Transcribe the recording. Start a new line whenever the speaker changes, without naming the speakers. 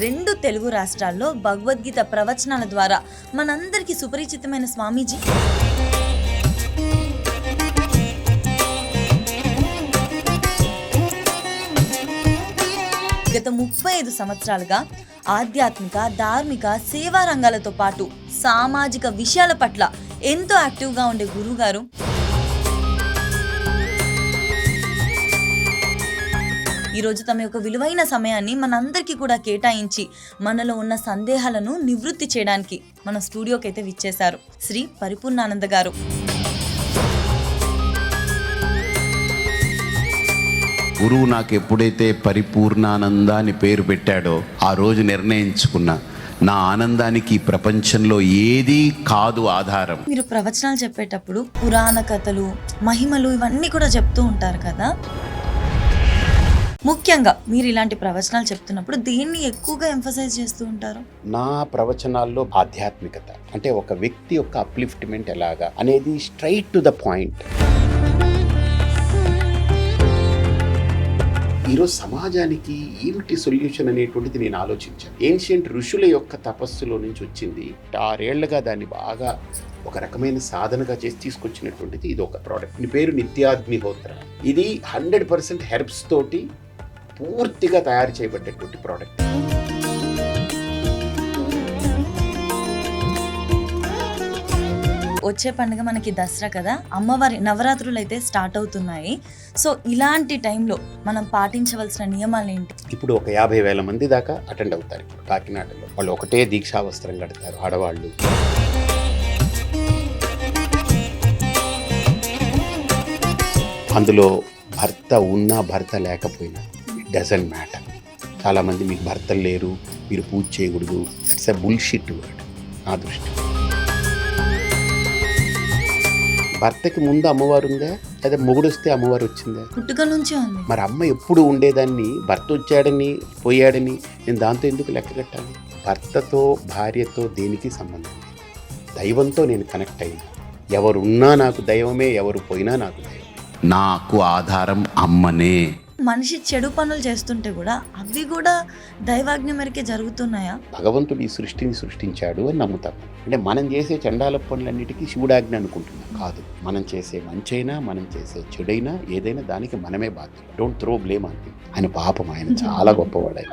2 తెలుగు రాష్ట్రాల్లో భగవద్గీత ప్రవచనాల ద్వారా మనందరికీ సుపరిచితమైన స్వామీజీ గత 35 సంవత్సరాలుగా ఆధ్యాత్మిక, ధార్మిక, సేవా రంగాలతో పాటు సామాజిక విషయాల పట్ల ఎంతో యాక్టివ్గా ఉండే గురువుగారు ఈరోజు తమ యొక్క విలువైన సమయాన్ని మనందరికీ కూడా కేటాయించి మనలో ఉన్న సందేహాలను నివృత్తి చేయడానికి మన స్టూడియోకి అయితే విచ్చేశారు శ్రీ పరిపూర్ణానంద గారు.
గురువు నాకు ఎప్పుడైతే పరిపూర్ణానంద అని పేరు పెట్టాడో ఆ రోజు నిర్ణయించుకున్నా, నా ఆనందానికి ప్రపంచంలో ఏదీ కాదు ఆధారం.
మీరు ప్రవచనాలు చెప్పేటప్పుడు పురాణ కథలు, మహిమలు ఇవన్నీ కూడా చెప్తూ ఉంటారు కదా. ముఖ్యంగా మీరు ఇలాంటి ప్రవచనాలు చెప్తున్నప్పుడు దేన్ని ఎక్కువగా ఎంఫసైజ్ చేస్తూ ఉంటారు?
నా ప్రవచనాల్లో ఆధ్యాత్మికత అంటే ఒక వ్యక్తి యొక్క అప్లిఫ్ట్మెంట్ ఎలాగా అనేది స్ట్రైట్ టు ద పాయింట్. ఈరోజు సమాజానికి ఏమిటి సొల్యూషన్ అనేటువంటిది నేను ఆలోచించాను. ఏన్షియంట్ ఋషుల యొక్క తపస్సులో నుంచి వచ్చింది. 6 ఏళ్లుగా దాన్ని బాగా ఒక రకమైన సాధనగా చేసి తీసుకొచ్చినటువంటిది ఇది ఒక ప్రోడక్ట్. దీని పేరు నిత్యాగ్నిహోత్ర. ఇది 100% హెర్బ్స్ తోటి పూర్తిగా తయారు చేయబడ్డటువంటి ప్రోడక్ట్.
వచ్చే పండుగ మనకి దసరా కదా, అమ్మవారి నవరాత్రులు అయితే స్టార్ట్ అవుతున్నాయి. సో ఇలాంటి టైంలో మనం పాటించవలసిన నియమాలు ఏంటి?
ఇప్పుడు ఒక 50,000 మంది దాకా అటెండ్ అవుతారు. ఇప్పుడు కాకినాడలో వాళ్ళు ఒకటే దీక్షా వస్త్రం కడతారు ఆడవాళ్ళు. అందులో భర్త ఉన్నా భర్త లేకపోయినా ఇట్ డజంట్ మ్యాటర్. చాలామంది మీకు భర్తలు లేరు, మీరు పూజ చేయకూడదు. ఇట్స్ ఎ బుల్షిట్ వర్డ్ నా దృష్టి. భర్తకి ముందు అమ్మవారు ఉందా, లేదా మొగుడు వస్తే అమ్మవారు వచ్చిందా?
పుట్టుక నుంచే ఉంది.
మరి అమ్మ ఎప్పుడు ఉండేదాన్ని భర్త వచ్చాడని పోయాడని నేను దాంతో ఎందుకు లెక్క కట్టాలి? భర్తతో భార్యతో దేనికి సంబంధం లేదు. దైవంతో నేను కనెక్ట్ అయినా. ఎవరున్నా నాకు దైవమే, ఎవరు పోయినా నాకు దైవమే.
నాకు ఆధారం అమ్మనే.
మనిషి చెడు పనులు చేస్తుంటే కూడా అవి కూడా దైవాజ్ఞ మేరకే జరుగుతున్నాయా?
భగవంతుడు ఈ సృష్టిని సృష్టించాడు అని నమ్ముతాం. అంటే మనం చేసే చండాల పనులన్నిటికీ శివుడాజ్ఞ అనుకుంటున్నాం. కాదు, మనం చేసే మంచైనా మనం చేసే చెడైనా ఏదైనా దానికి మనమే బాధ్యత. Don't throw blame on him. ఆయన పాపం, ఆయన చాలా గొప్పవాడు. ఆయన